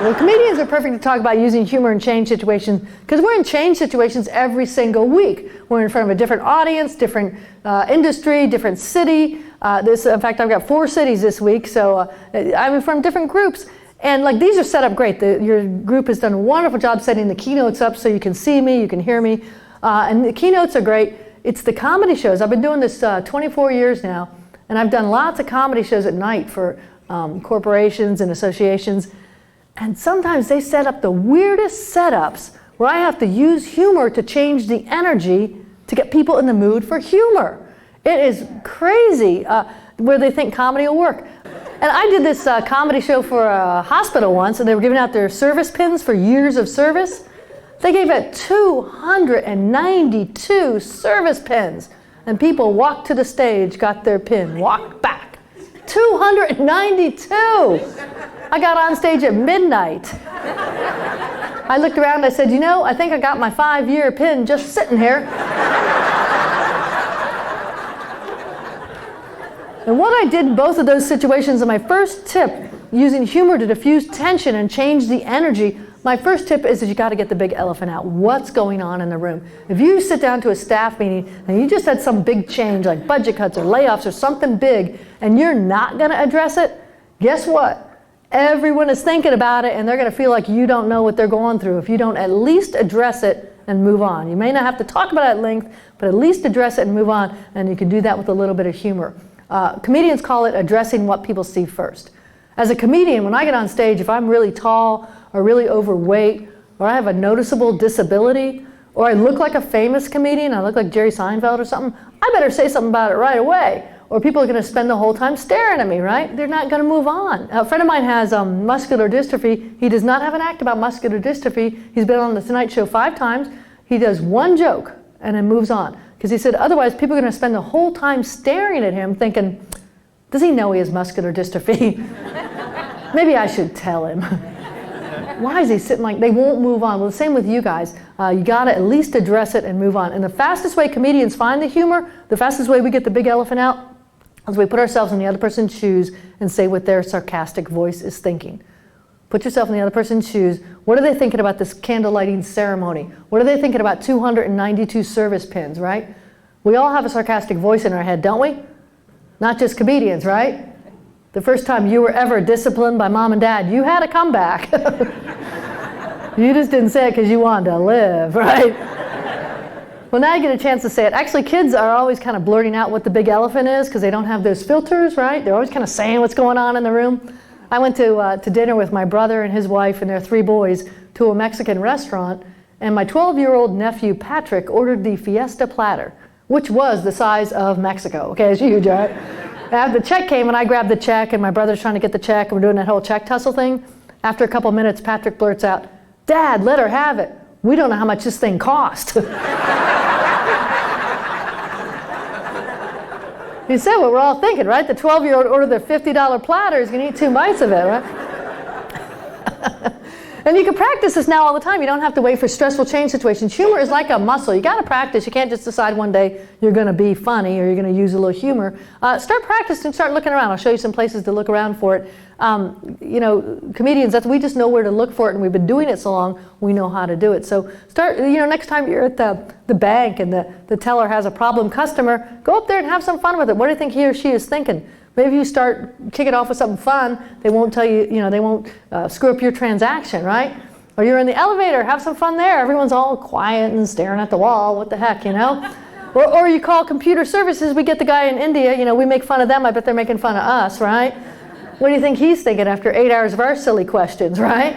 Well, comedians are perfect to talk about using humor in change situations because we're in change situations every single week. We're in front of a different audience, different industry, different city. In fact, I've got 4 cities this week, so I'm in front of different groups. And like these are set up great. Your group has done a wonderful job setting the keynotes up so you can see me, you can hear me. And the keynotes are great. It's the comedy shows. I've been doing this 24 years now, and I've done lots of comedy shows at night for corporations and associations. And sometimes they set up the weirdest setups where I have to use humor to change the energy to get people in the mood for humor. It is crazy where they think comedy will work. And I did this comedy show for a hospital once, and they were giving out their service pins for years of service. They gave out 292 service pins. And people walked to the stage, got their pin, walked back. 292! I got on stage at midnight. I looked around and I said, I think I got my 5-year pin just sitting here. And what I did in both of those situations, and my first tip, using humor to diffuse tension and change the energy, my first tip is that you got to get the big elephant out. What's going on in the room? If you sit down to a staff meeting and you just had some big change like budget cuts or layoffs or something big and you're not going to address it, guess what? Everyone is thinking about it and they're going to feel like you don't know what they're going through if you don't at least address it and move on. You may not have to talk about it at length, but at least address it and move on, and you can do that with a little bit of humor. Comedians call it addressing what people see first. As a comedian, when I get on stage, if I'm really tall or really overweight or I have a noticeable disability or I look like a famous comedian, I look like Jerry Seinfeld or something, I better say something about it right away, or people are going to spend the whole time staring at me, right? They're not going to move on. A friend of mine has muscular dystrophy. He does not have an act about muscular dystrophy. He's been on the Tonight Show 5 times. He does one joke and then moves on. Because he said otherwise people are going to spend the whole time staring at him thinking, does he know he has muscular dystrophy? Maybe I should tell him. Why is he sitting like, they won't move on. Well, the same with you guys. You got to at least address it and move on. And the fastest way comedians find the humor, the fastest way we get the big elephant out, is we put ourselves in the other person's shoes and say what their sarcastic voice is thinking. Put yourself in the other person's shoes. What are they thinking about this candle lighting ceremony? What are they thinking about 292 service pins, right? We all have a sarcastic voice in our head, don't we? Not just comedians, right? The first time you were ever disciplined by mom and dad, you had a comeback. You just didn't say it because you wanted to live, right? Well, now you get a chance to say it. Actually, kids are always kind of blurting out what the big elephant is because they don't have those filters, right? They're always kind of saying what's going on in the room. I went to dinner with my brother and his wife and their 3 boys to a Mexican restaurant, and my 12-year-old nephew, Patrick, ordered the Fiesta platter, which was the size of Mexico. Okay, it's huge, right? The check came, and I grabbed the check, and my brother's trying to get the check, and we're doing that whole check tussle thing. After a couple minutes, Patrick blurts out, "Dad, let her have it. We don't know how much this thing cost." You said what we're all thinking, right? The 12-year-old ordered the $50 platter, is going to eat 2 bites of it, right? And you can practice this now all the time. You don't have to wait for stressful change situations. Humor is like a muscle. You got to practice. You can't just decide one day you're going to be funny or you're going to use a little humor. Start practicing, start looking around. I'll show you some places to look around for it. Comedians, we just know where to look for it, and we've been doing it so long, we know how to do it. So start, next time you're at the bank and the teller has a problem customer, go up there and have some fun with it. What do you think he or she is thinking? Maybe you kick it off with something fun, they won't tell you, they won't screw up your transaction, right? Or you're in the elevator, have some fun there. Everyone's all quiet and staring at the wall, what the heck, Or you call computer services, we get the guy in India, we make fun of them, I bet they're making fun of us, right? What do you think he's thinking after 8 hours of our silly questions, right?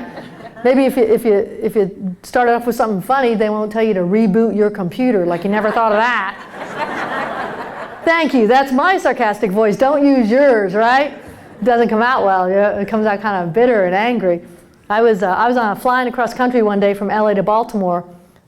Maybe if you started off with something funny, they won't tell you to reboot your computer, like you never thought of that. Thank you, that's my sarcastic voice. Don't use yours, right? It doesn't come out well. It comes out kind of bitter and angry. I was flying across country one day from LA to Baltimore,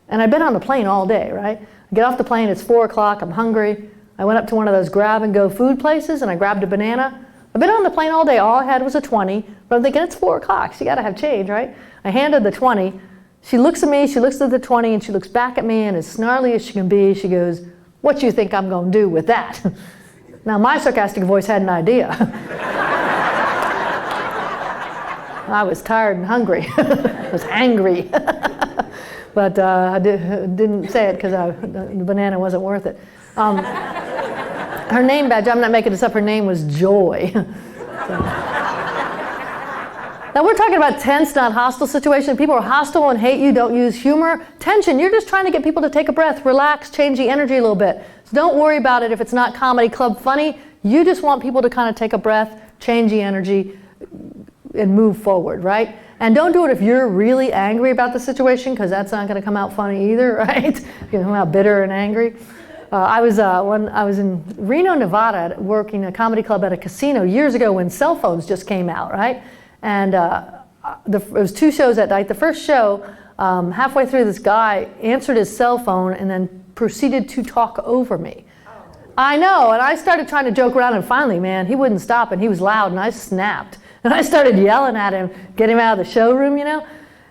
and I'd been on the plane all day, right? I get off the plane, it's 4 o'clock, I'm hungry. I went up to one of those grab-and-go food places, and I grabbed a banana. I've been on the plane all day, all I had was a 20, but I'm thinking it's 4 o'clock, so you gotta have change, right? I handed the 20. She looks at me, she looks at the 20, and she looks back at me, and as snarly as she can be, she goes, "What do you think I'm gonna do with that?" Now my sarcastic voice had an idea. I was tired and hungry. I was angry. But I didn't say it because the banana wasn't worth it. Her name badge, I'm not making this up, her name was Joy. Now we're talking about tense, not hostile situation. People are hostile and hate you, don't use humor. Tension, you're just trying to get people to take a breath, relax, change the energy a little bit. So don't worry about it if it's not comedy club funny. You just want people to kind of take a breath, change the energy, and move forward, right? And don't do it if you're really angry about the situation, because that's not going to come out funny either, right? You're going to come out bitter and angry. When I was in Reno, Nevada, working a comedy club at a casino years ago when cell phones just came out, right? And it was 2 shows that night. The first show, halfway through, this guy answered his cell phone and then proceeded to talk over me. I know, and I started trying to joke around, and finally, man, he wouldn't stop, and he was loud, and I snapped. And I started yelling at him, get him out of the showroom, you know?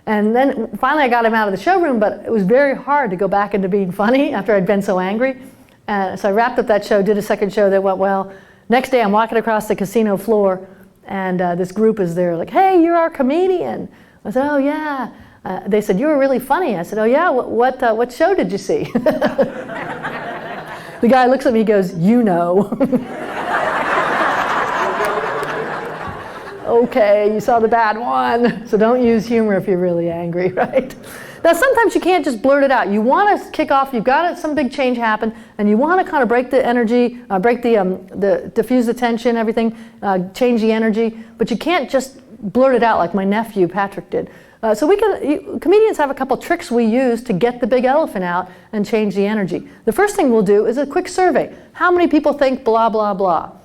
And then finally I got him out of the showroom, but it was very hard to go back into being funny after I'd been so angry. And so I wrapped up that show, did a second show that went well. Next day I'm walking across the casino floor, and this group is there like, hey, you're our comedian. I said, oh yeah. They said, you were really funny. I said, oh yeah, what show did you see? The guy looks at me, he goes, you know. Okay, you saw the bad one. So don't use humor if you're really angry, right? Now sometimes you can't just blurt it out. You want to kick off, you've got some big change happen, and you want to kind of break the energy, diffuse the tension, everything, change the energy, but you can't just blurt it out like my nephew Patrick did. Comedians have a couple tricks we use to get the big elephant out and change the energy. The first thing we'll do is a quick survey. How many people think blah, blah, blah?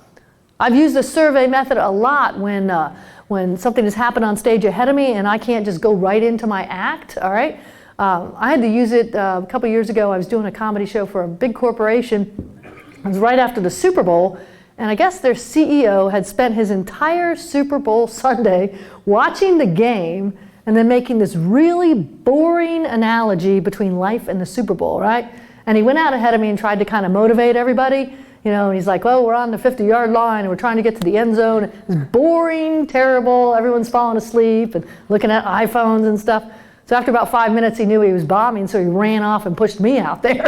I've used the survey method a lot when something has happened on stage ahead of me and I can't just go right into my act, all right? I had to use it a couple years ago. I was doing a comedy show for a big corporation. It was right after the Super Bowl, and I guess their CEO had spent his entire Super Bowl Sunday watching the game and then making this really boring analogy between life and the Super Bowl, right? And he went out ahead of me and tried to kind of motivate everybody. You know, and he's like, well, we're on the 50-yard line and we're trying to get to the end zone. It's boring, terrible, everyone's falling asleep and looking at iPhones and stuff. So after about 5 minutes, he knew he was bombing, so he ran off and pushed me out there.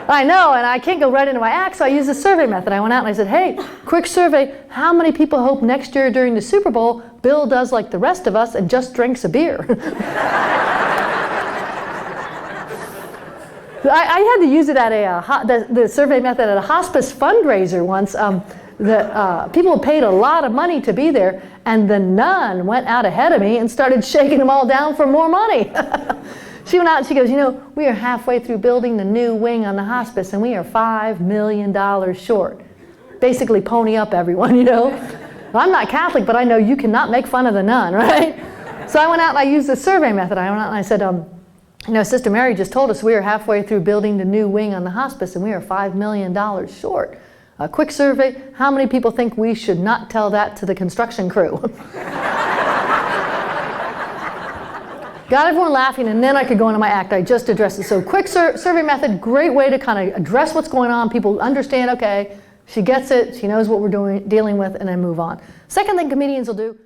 I know, and I can't go right into my act, so I used the survey method. I went out and I said, hey, quick survey, how many people hope next year during the Super Bowl, Bill does like the rest of us and just drinks a beer? I had to use it at the survey method at a hospice fundraiser once. People paid a lot of money to be there, and the nun went out ahead of me and started shaking them all down for more money. She went out and she goes, you know, we are halfway through building the new wing on the hospice, and we are $5 million short. Basically, pony up, everyone, you know. Well, I'm not Catholic, but I know you cannot make fun of the nun, right? So I went out and I used the survey method. I went out and I said, you know, Sister Mary just told us we are halfway through building the new wing on the hospice and we are $5 million short. A quick survey, how many people think we should not tell that to the construction crew? Got everyone laughing, and then I could go into my act. I just addressed it. So quick survey method, great way to kind of address what's going on. People understand, okay, she gets it, she knows what we're dealing with, and then move on. Second thing comedians will do,